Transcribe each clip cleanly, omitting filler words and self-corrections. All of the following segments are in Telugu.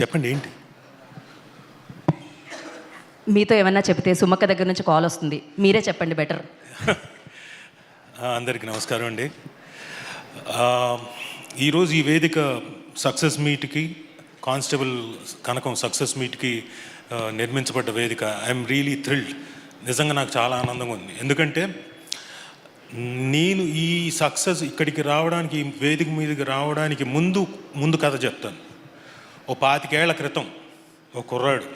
చెప్పండి ఏంటి? మీతో ఏమన్నా చెప్తే సుమక్క దగ్గర నుంచి కాల్ వస్తుంది, మీరే చెప్పండి బెటర్. అందరికీ నమస్కారం అండి. ఈరోజు ఈ వేదిక సక్సెస్ మీట్కి, కానిస్టేబుల్ కనకం సక్సెస్ మీట్కి నిర్మించబడ్డ వేదిక. I'm really thrilled. నిజంగా నాకు చాలా ఆనందంగా ఉంది. ఎందుకంటే నేను ఈ సక్సెస్ ఇక్కడికి రావడానికి, ఈ వేదిక మీదకి రావడానికి ముందు కథ చెప్తాను. ఓ 25 ఏళ్ల క్రితం ఓ కుర్రాడు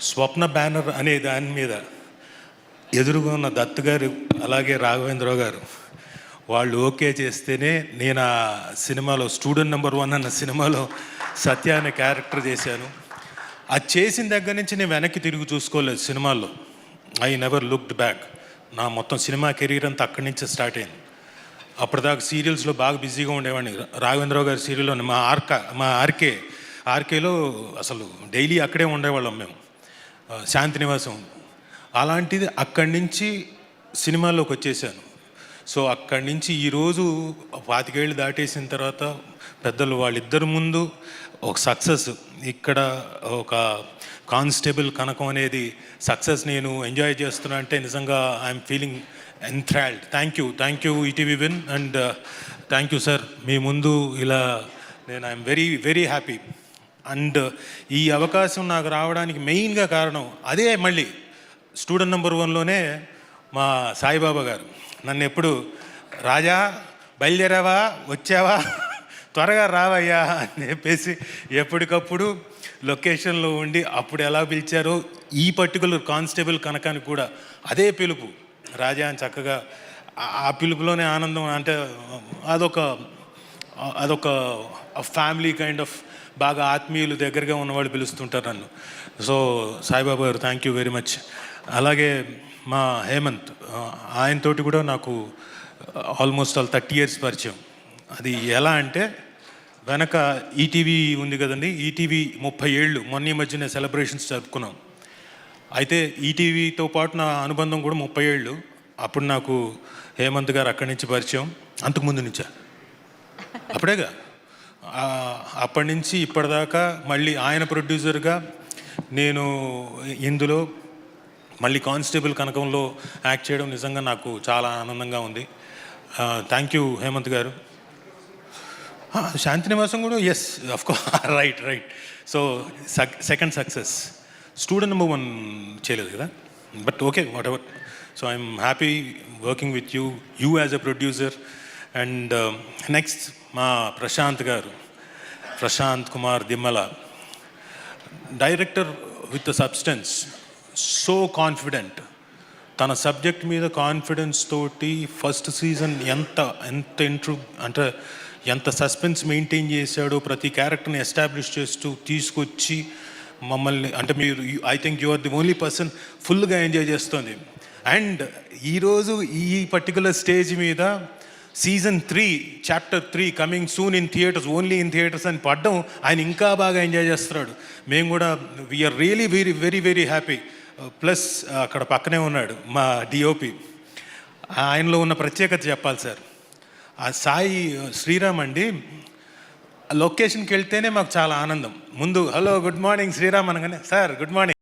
స్వప్న బ్యానర్ అనే దాని మీద ఎదురుగా ఉన్న దత్ గారు, అలాగే రాఘవేంద్రరావు గారు వాళ్ళు ఓకే చేస్తేనే నేను ఆ సినిమాలో స్టూడెంట్ నెంబర్ 1 అన్న సినిమాలో సత్య అనే క్యారెక్టర్ చేశాను. అది చేసిన దగ్గర నుంచి నేను వెనక్కి తిరిగి చూసుకోలేదు సినిమాల్లో. I never looked back. నా మొత్తం సినిమా కెరీర్ అంతా అక్కడి నుంచే స్టార్ట్ అయింది. అప్పటిదాకా సీరియల్స్లో బాగా బిజీగా ఉండేవాడిని. రాఘవేంద్రరావు గారి సీరియల్లో మా ఆర్కేలో అసలు డైలీ అక్కడే ఉండేవాళ్ళం మేము, శాంతి నివాసం. అలాంటిది అక్కడి నుంచి సినిమాల్లోకి వచ్చేసాను. సో అక్కడి నుంచి ఈరోజు 25 ఏళ్ళు దాటేసిన తర్వాత పెద్దలు వాళ్ళిద్దరి ముందు ఒక సక్సెస్, ఇక్కడ ఒక కానిస్టేబుల్ కనకం అనేది సక్సెస్ నేను ఎంజాయ్ చేస్తున్నా అంటే నిజంగా I'm feeling enthralled. Thank you ETV Win, and thank you sir. మీ ముందు ఇలా నేను ఐఎమ్ వెరీ హ్యాపీ. అండ్ ఈ అవకాశం నాకు రావడానికి మెయిన్గా కారణం అదే, మళ్ళీ స్టూడెంట్ నెంబర్ 1లోనే మా సాయిబాబా గారు నన్ను ఎప్పుడు, రాజా బయలుదేరావా, వచ్చావా, త్వరగా రావయ్యా అని చెప్పేసి ఎప్పటికప్పుడు లొకేషన్లో ఉండి అప్పుడు ఎలా పిలిచారో ఈ పర్టికులర్ కానిస్టేబుల్ కనకానికి కూడా అదే పిలుపు, రాజా అని చక్కగా ఆ పిలుపులోనే ఆనందం. అంటే అదొక ఫ్యామిలీ కైండ్ ఆఫ్, బాగా ఆత్మీయులు దగ్గరగా ఉన్నవాళ్ళు పిలుస్తుంటారు నన్ను. సో సాయిబాబా గారు థ్యాంక్ యూ వెరీ మచ్. అలాగే మా హేమంత్, ఆయనతోటి కూడా నాకు ఆల్మోస్ట్ 30 years పరిచయం. అది ఎలా అంటే, వెనక ఈటీవీ ఉంది కదండి, ఈటీవీ 30 ఏళ్ళు మొన్న ఈ మధ్యనే సెలబ్రేషన్స్ జరుపుకున్నాం. అయితే ఈటీవీతో పాటు నా అనుబంధం కూడా 30 ఏళ్ళు. అప్పుడు నాకు హేమంత్ గారు అక్కడి నుంచి పరిచయం, అంతకుముందు నుంచా, అప్పుడేగా. అప్పటి నుంచి ఇప్పటిదాకా మళ్ళీ ఆయన ప్రొడ్యూసర్గా నేను ఇందులో మళ్ళీ కానిస్టేబుల్ కనకంలో యాక్ట్ చేయడం నిజంగా నాకు చాలా ఆనందంగా ఉంది. థ్యాంక్ యూ హేమంత్ గారు. శాంతి నివాసం కూడా, yes of course, right. So second success. Student number 1 చేయలేదు కదా, but okay, whatever. So I'm happy working with you as a producer. And next మా Prashanth Kumar Dimmala, director with substance, so confident. తన సబ్జెక్ట్ మీద కాన్ఫిడెన్స్ తోటి ఫస్ట్ సీజన్ ఎంత సస్పెన్స్ మెయింటైన్ చేశాడో, ప్రతి క్యారెక్టర్ని ఎస్టాబ్లిష్ చేస్తూ తీసుకొచ్చి మమ్మల్ని, అంటే మీరు, I think you are the only person ఫుల్గా ఎంజాయ్ చేస్తుంది. అండ్ ఈరోజు ఈ పర్టికులర్ స్టేజ్ మీద season 3 Chapter 3 coming soon in theatres, only in theatres అని పడ్డం, ఆయన ఇంకా బాగా ఎంజాయ్ చేస్తున్నాడు. మేము కూడా we are really very happy. Plus అక్కడ పక్కనే ఉన్నాడు మా డిఓపి. ఆయనలో ఉన్న ప్రత్యేకత చెప్పాలి సార్. ఆ సాయి శ్రీరామ్ అండి, లొకేషన్కి వెళ్తేనే మాకు చాలా ఆనందం. ముందు హలో గుడ్ మార్నింగ్ శ్రీరామ్ అనగానే, సార్ గుడ్ మార్నింగ్.